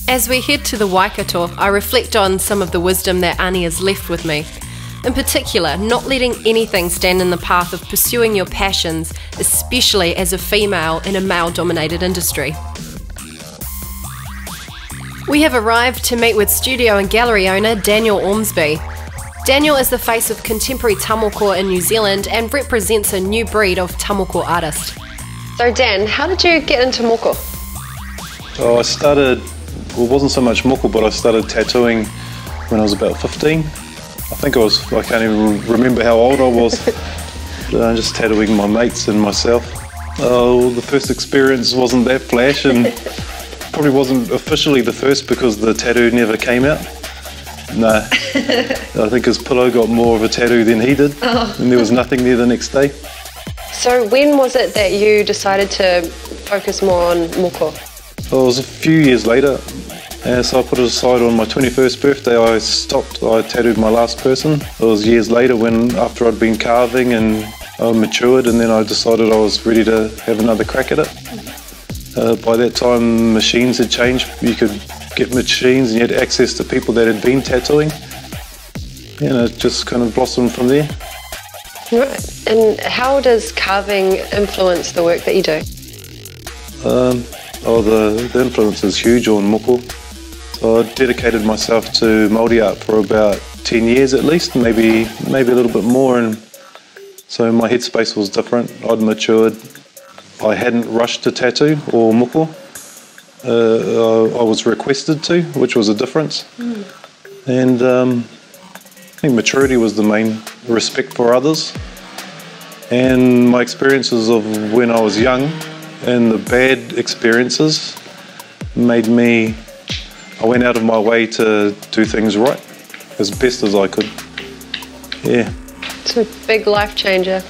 As we head to the Waikato, I reflect on some of the wisdom that Ani has left with me. In particular, not letting anything stand in the path of pursuing your passions, especially as a female in a male-dominated industry. We have arrived to meet with studio and gallery owner Daniel Ormsby. Daniel is the face of contemporary tamoko in New Zealand and represents a new breed of tamoko artist. So Dan, how did you get into moko? I started, well, it wasn't so much moko, but I started tattooing when I was about 15. I can't even remember how old I was. Just tattooing my mates and myself. The first experience wasn't that flash, and probably wasn't officially the first because the tattoo never came out. No, I think his pillow got more of a tattoo than he did, and there was nothing there the next day. So when was it that you decided to focus more on moko? Well, it was a few years later, so I put it aside on my 21st birthday. I tattooed my last person. It was years later after I'd been carving and I matured, and then I decided I was ready to have another crack at it. By that time, machines had changed. You could get machines and you had access to people that had been tattooing. It just kind of blossomed from there. Right. And how does carving influence the work that you do? The influence is huge on moko. So I dedicated myself to Māori art for about 10 years at least, maybe a little bit more. And so my headspace was different. I'd matured. I hadn't rushed to tattoo or moko. I was requested to, which was a difference. And I think maturity was the main, respect for others. And my experiences of when I was young and the bad experiences made me, I went out of my way to do things right as best as I could. Yeah. It's a big life changer.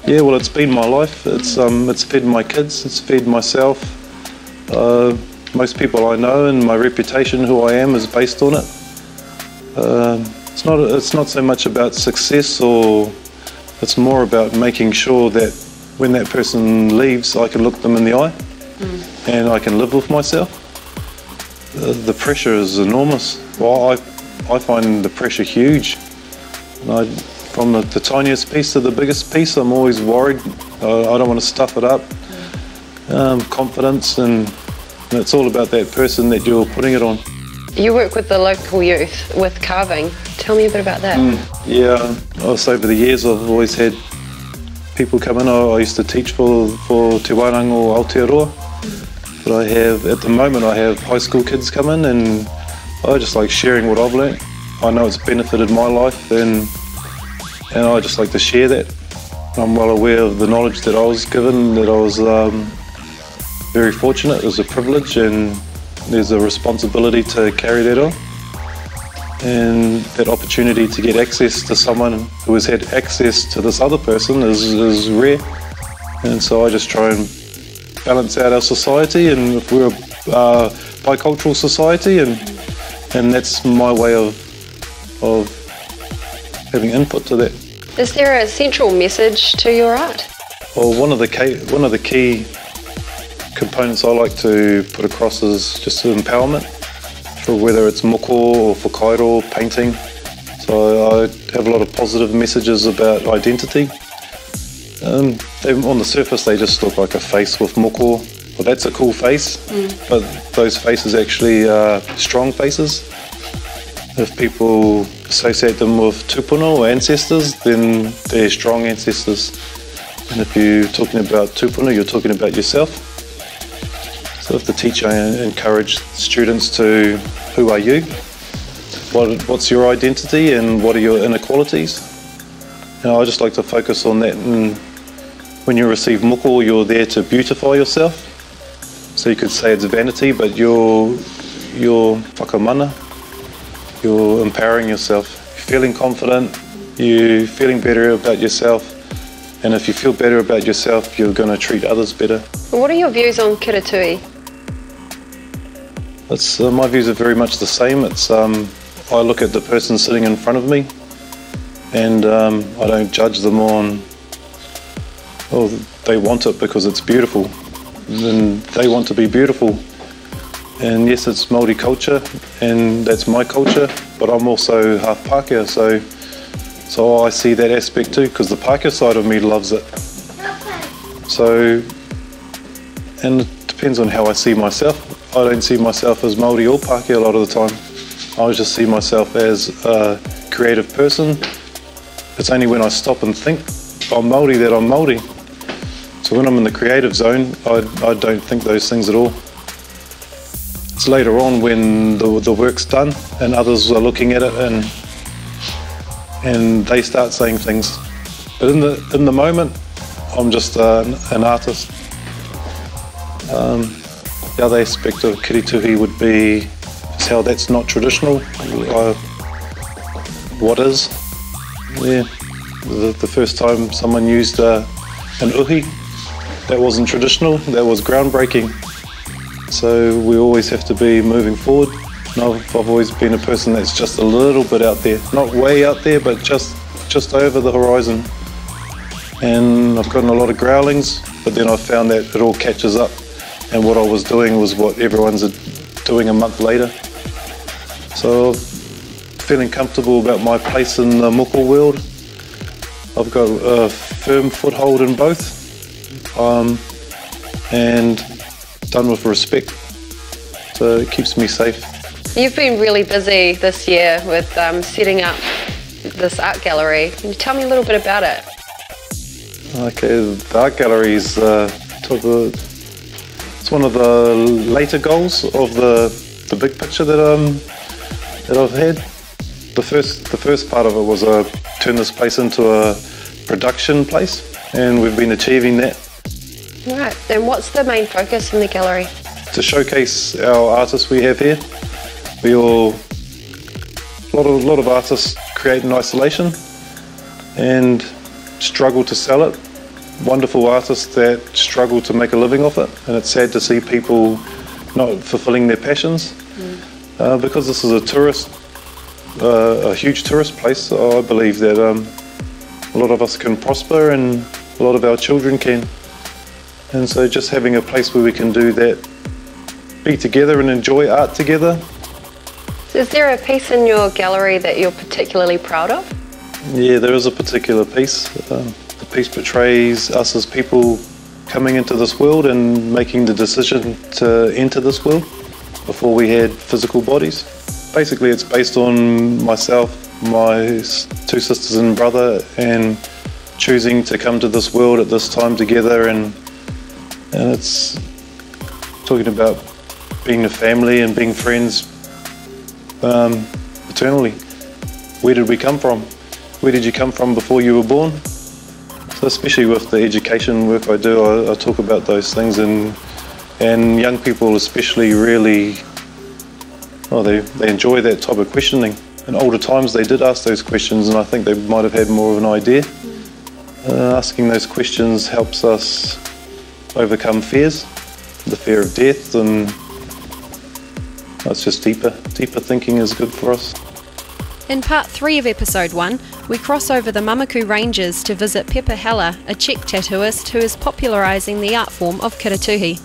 Yeah, well, it's been my life. It's fed my kids, it's fed myself. Most people I know and my reputation, who I am, is based on it. It's not so much about success, or it's more about making sure that when that person leaves, I can look them in the eye and I can live with myself. The pressure is enormous. Well, I find the pressure huge. From the tiniest piece to the biggest piece, I'm always worried. I don't want to stuff it up. Confidence, and it's all about that person that you're putting it on. You work with the local youth with carving. Tell me a bit about that. Yeah, over the years I've always had people come in. I used to teach for Te Wārango Aotearoa. But at the moment I have high school kids come in, and I just like sharing what I've learnt. I know it's benefited my life, and I just like to share that. I'm well aware of the knowledge that I was given, that I was very fortunate. It was a privilege, and there's a responsibility to carry that on. And that opportunity to get access to someone who has had access to this other person is rare. And so I just try and balance out our society, and if we're a bicultural society, and that's my way of having input to that. Is there a central message to your art? Well, one of the key components I like to put across is just empowerment, for whether it's moko or whakairo, painting. So I have a lot of positive messages about identity. On the surface they just look like a face with moko. Well, that's a cool face, but those faces actually are strong faces. If people associate them with tupuna or ancestors, then they're strong ancestors. And if you're talking about tupuna, you're talking about yourself. So if the teacher encouraged students to, who are you? What's your identity, and what are your inequalities? I just like to focus on that. And when you receive moko, you're there to beautify yourself. So you could say it's vanity, but you're whakamana. You're empowering yourself. You're feeling confident, you're feeling better about yourself, and if you feel better about yourself, you're going to treat others better. What are your views on kiratui? My views are very much the same. I look at the person sitting in front of me, and I don't judge them on, they want it because it's beautiful, and they want to be beautiful. And yes, it's Māori culture, and that's my culture, but I'm also half Pākehā, so I see that aspect too, because the Pākehā side of me loves it. So, and it depends on how I see myself. I don't see myself as Māori or Pākehā a lot of the time. I just see myself as a creative person. It's only when I stop and think I'm Māori that I'm Māori. So when I'm in the creative zone, I don't think those things at all. It's later on when the work's done and others are looking at it and they start saying things. But in the moment, I'm just an artist. The other aspect of kirituhi would be just how that's not traditional. What is? Yeah, the first time someone used an uhi, that wasn't traditional, that was groundbreaking. So we always have to be moving forward. And I've always been a person that's just a little bit out there, not way out there, but just over the horizon. And I've gotten a lot of growlings, but then I found that it all catches up. And what I was doing was what everyone's doing a month later. So feeling comfortable about my place in the moko world. I've got a firm foothold in both, and done with respect, so it keeps me safe. You've been really busy this year with setting up this art gallery. Can you tell me a little bit about it? Okay, the art gallery is it's one of the later goals of the big picture that I've had. The first part of it was turn this place into a production place, and we've been achieving that. Right, and what's the main focus in the gallery? To showcase our artists we have here. A lot of artists create in isolation and struggle to sell it. Wonderful artists that struggle to make a living off it, and it's sad to see people not fulfilling their passions. Because this is a huge tourist place. I believe that a lot of us can prosper and a lot of our children can. And so just having a place where we can do that, be together and enjoy art together. Is there a piece in your gallery that you're particularly proud of? Yeah, there is a particular piece. The piece portrays us as people coming into this world and making the decision to enter this world before we had physical bodies. Basically, it's based on myself, my two sisters and brother, and choosing to come to this world at this time together, and it's talking about being a family and being friends eternally. Where did we come from? Where did you come from before you were born? So especially with the education work I do, I talk about those things, and young people especially really, they enjoy that type of questioning. In older times they did ask those questions, and I think they might have had more of an idea. Asking those questions helps us overcome fears, the fear of death, and it's just deeper thinking is good for us. In part 3 of episode 1, we cross over the Mamaku Ranges to visit Pepa Heller, a Czech tattooist who is popularising the art form of kirituhi.